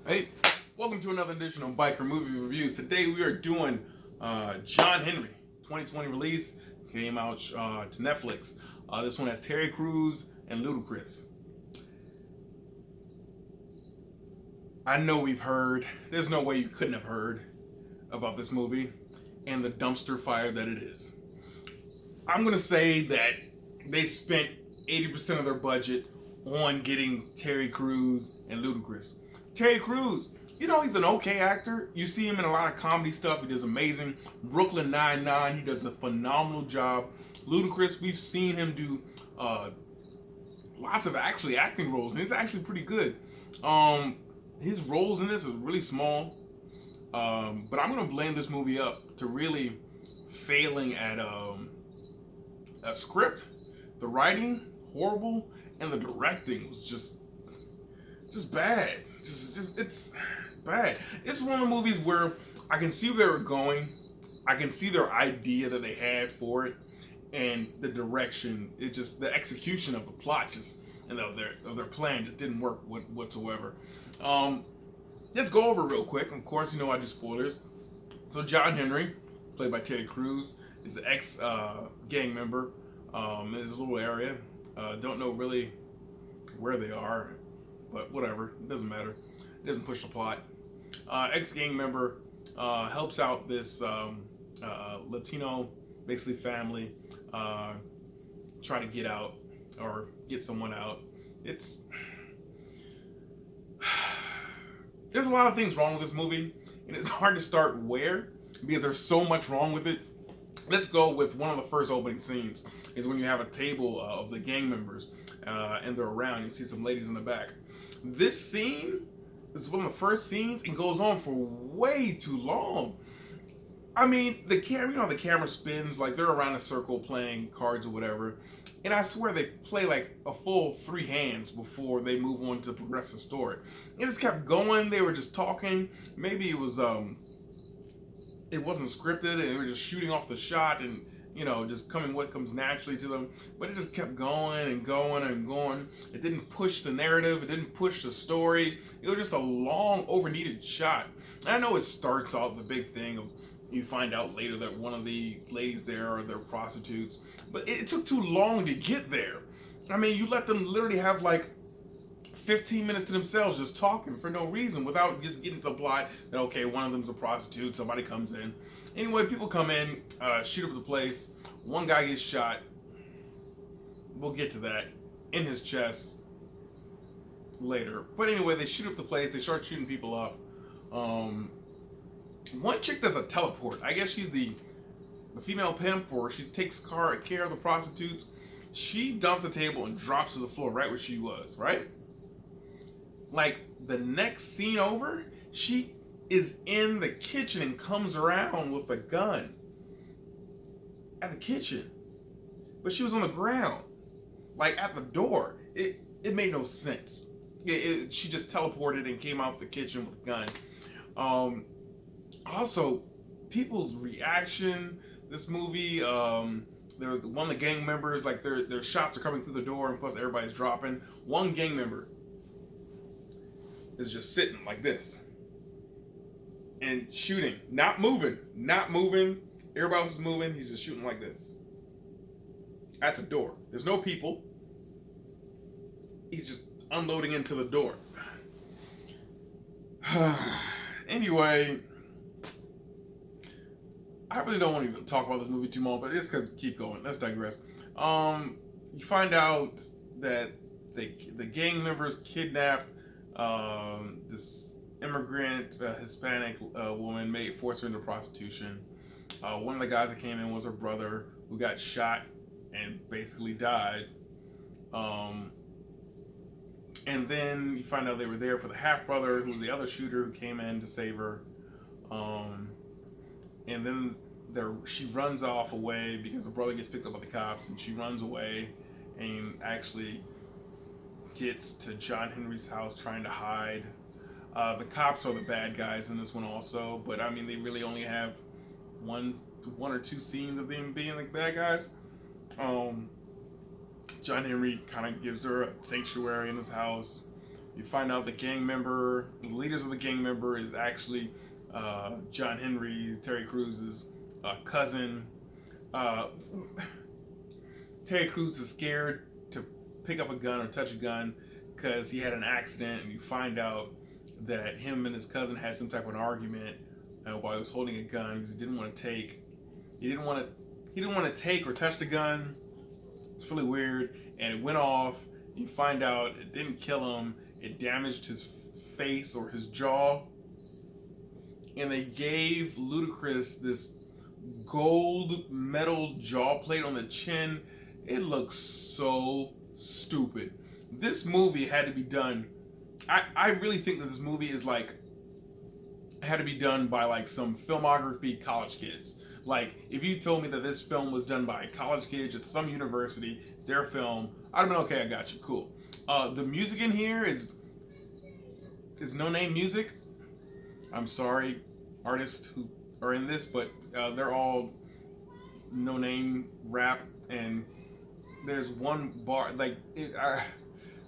Hey, welcome to another edition of Biker Movie Reviews. Today we are doing John Henry, 2020 release, came out to Netflix. This one has Terry Crews and Ludacris. I know we've heard, there's no way you couldn't have heard about this movie and the dumpster fire that it is. I'm going to say that they spent 80% of their budget on getting Terry Crews and Ludacris. Terry Crews, you know, he's an okay actor. You see him in a lot of comedy stuff. He does amazing. Brooklyn Nine-Nine, he does a phenomenal job. Ludacris, we've seen him do lots of actually acting roles, and he's actually pretty good. His roles in this is really small, but I'm going to blame this movie up to really failing at a script. The writing, horrible, and the directing was just bad. Just it's bad. It's one of the movies where I can see where they were going. I can see their idea that they had for it, and the direction. It just the execution of the plot just and of their plan just didn't work whatsoever. Let's go over it real quick. Of course, you know I do spoilers. So John Henry, played by Terry Crews, is an ex gang member in his little area. Don't know really where they are, but whatever. It doesn't matter. It doesn't push the plot. Ex gang member helps out this Latino, basically family, try to get out or get someone out. There's a lot of things wrong with this movie, and it's hard to start where because there's so much wrong with it. Let's go with one of the first opening scenes. Is when you have a table of the gang members and they're around. You see some ladies in the back. This scene is one of the first scenes and goes on for way too long. I mean, the camera spins like they're around a circle playing cards or whatever, and I swear they play like a full 3 hands before they move on to progress the story. It just kept going. They were just talking. Maybe it wasn't scripted and they were just shooting off the shot and just coming what comes naturally to them. But it just kept going and going and going. It didn't push the narrative. It didn't push the story. It was just a long, over-needed shot. And I know it starts out the big thing of you find out later that one of the ladies there are their prostitutes. But it took too long to get there. I mean, you let them literally have like 15 minutes to themselves just talking for no reason without just getting to the plot that, okay, one of them's a prostitute, somebody comes in. Anyway, people come in, shoot up the place. One guy gets shot. We'll get to that in his chest later. But anyway, they shoot up the place. They start shooting people up. One chick does a teleport. I guess she's the female pimp, or she takes care of the prostitutes. She dumps the table and drops to the floor right where she was, right? Like the next scene over, she is in the kitchen and comes around with a gun at the kitchen, but she was on the ground, like at the door. It made no sense. She just teleported and came out the kitchen with a gun. Also, people's reaction. This movie, there was one of the gang members, like their shots are coming through the door, and plus everybody's dropping. One gang member is just sitting like this and shooting, not moving. Everybody else is moving. He's just shooting like this at the door. There's no people. He's just unloading into the door. Anyway, I really don't want to even talk about this movie too much, but it's because keep going. Let's digress. You find out that the gang members kidnapped this immigrant Hispanic woman, forced her into prostitution. One of the guys that came in was her brother, who got shot and basically died. And then you find out they were there for the half brother, who was the other shooter who came in to save her. And then she runs off away because the brother gets picked up by the cops, and she runs away and actually gets to John Henry's house trying to hide. The cops are the bad guys in this one also, but I mean they really only have one or two scenes of them being the bad guys. John Henry kind of gives her a sanctuary in his house, You find out the leaders of the gang member, is actually John Henry, Terry Crews's cousin. Uh, Terry Crews is scared to pick up a gun or touch a gun because he had an accident, and you find out that him and his cousin had some type of an argument while he was holding a gun because he didn't want to take or touch the gun. It's really weird, and it went off. You find out it didn't kill him; it damaged his face or his jaw, and they gave Ludacris this gold metal jaw plate on the chin. It looks so stupid. This movie had to be done. I really think that this movie is like had to be done by like some filmography college kids. Like if you told me that this film was done by college kids at some university, their film, I'd have been okay. I got you, cool. The music in here is no name music. I'm sorry, artists who are in this, but they're all no name rap, and there's one bar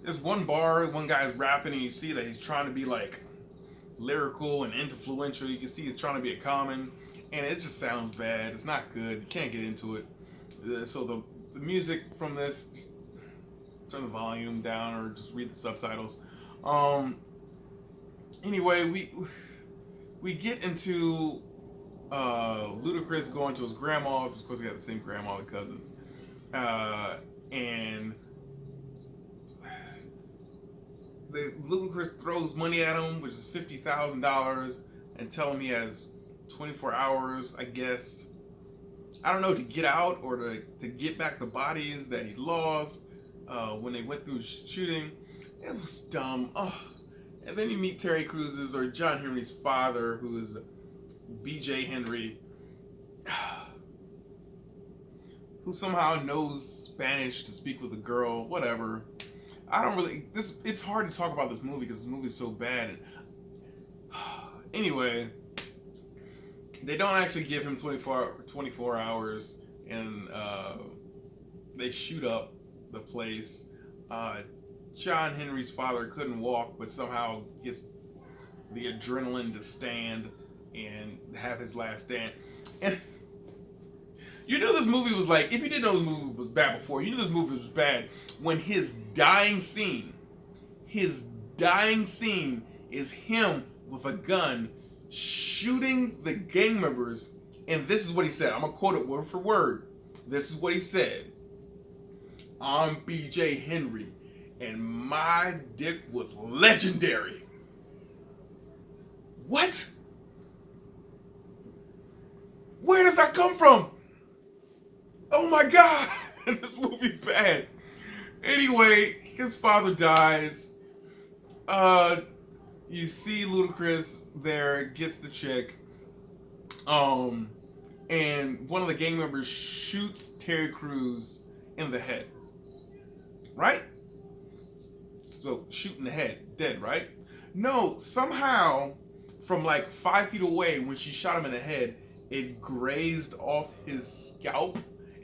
there's one bar, one guy's rapping, and you see that he's trying to be like lyrical and influential. You can see he's trying to be a common, and it just sounds bad. It's not good. You can't get into it. So the music from this, just turn the volume down or just read the subtitles. Anyway, we get into Ludacris going to his grandma's, because he got the same grandma, the cousins, and Ludacris throws money at him, which is $50,000, and tell him he has 24 hours, I guess. I don't know, to get out or to get back the bodies that he lost when they went through shooting. It was dumb. Oh. And then you meet Terry Crews's, or John Henry's father, who is B.J. Henry, who somehow knows Spanish to speak with a girl, whatever. It's hard to talk about this movie because this movie is so bad. Anyway, they don't actually give him 24 hours, and they shoot up the place. John Henry's father couldn't walk, but somehow gets the adrenaline to stand and have his last stand. And you knew this movie was like, if you didn't know this movie was bad before, you knew this movie was bad when his dying scene is him with a gun shooting the gang members. And this is what he said. I'm going to quote it word for word. This is what he said. "I'm B.J. Henry, and my dick was legendary." What? Where does that come from? Oh my God, this movie's bad. Anyway, his father dies. You see Ludacris there, gets the chick. And one of the gang members shoots Terry Crews in the head. Right? So, shooting the head, dead, right? No, somehow, from like 5 feet away, when she shot him in the head, it grazed off his scalp,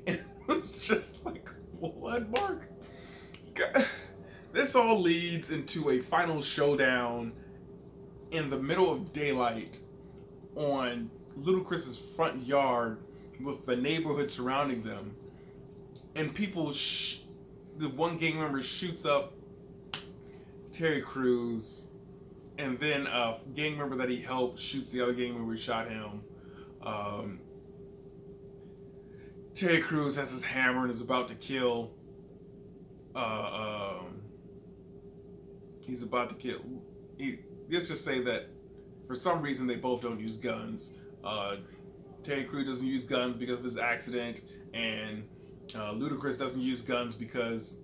and it was just like blood mark. God. This all leads into a final showdown in the middle of daylight on Ludacris's front yard with the neighborhood surrounding them, and the one gang member shoots up Terry Crews, and then a gang member that he helped shoots the other gang member who shot him. Terry Crews has his hammer and is about to kill. Let's just say that for some reason they both don't use guns. Terry Crews doesn't use guns because of his accident, and Ludacris doesn't use guns because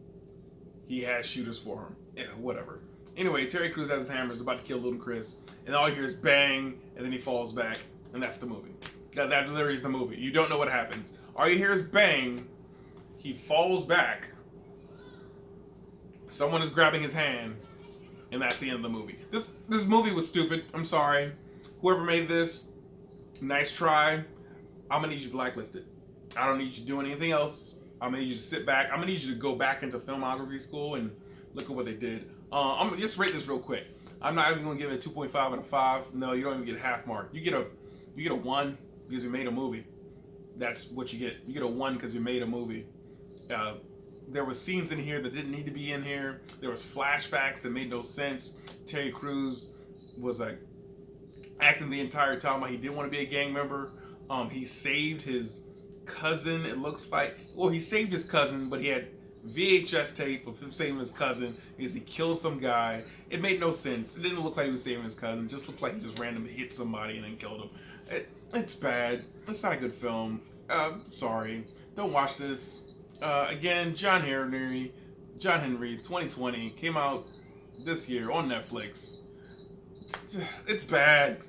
he has shooters for him. Yeah, whatever. Anyway, Terry Crews has his hammer, is about to kill Ludacris, and all you hear is bang, and then he falls back, and that's the movie. That literally is the movie. You don't know what happens. All you hear is bang, he falls back, someone is grabbing his hand, and that's the end of the movie. This movie was stupid. I'm sorry. Whoever made this, nice try. I'm gonna need you blacklisted. I don't need you doing anything else. I'm gonna need you to sit back. I'm gonna need you to go back into filmography school and Look at what they did. I'm gonna just rate this real quick. I'm not even gonna give it a 2.5 out of 5. No, you don't even get a half mark. You get a 1 because you made a movie. That's what you get. You get a 1 because you made a movie. There were scenes in here that didn't need to be in here. There was flashbacks that made no sense. Terry Crews was like acting the entire time like he didn't want to be a gang member. He saved his cousin. It looks like, well, he saved his cousin, but he had VHS tape of him saving his cousin because he killed some guy. It made no sense. It didn't look like he was saving his cousin. It just looked like he just randomly hit somebody and then killed him. It's bad. It's not a good film. Sorry. Don't watch this. Again, John Henry, 2020, came out this year on Netflix. It's bad.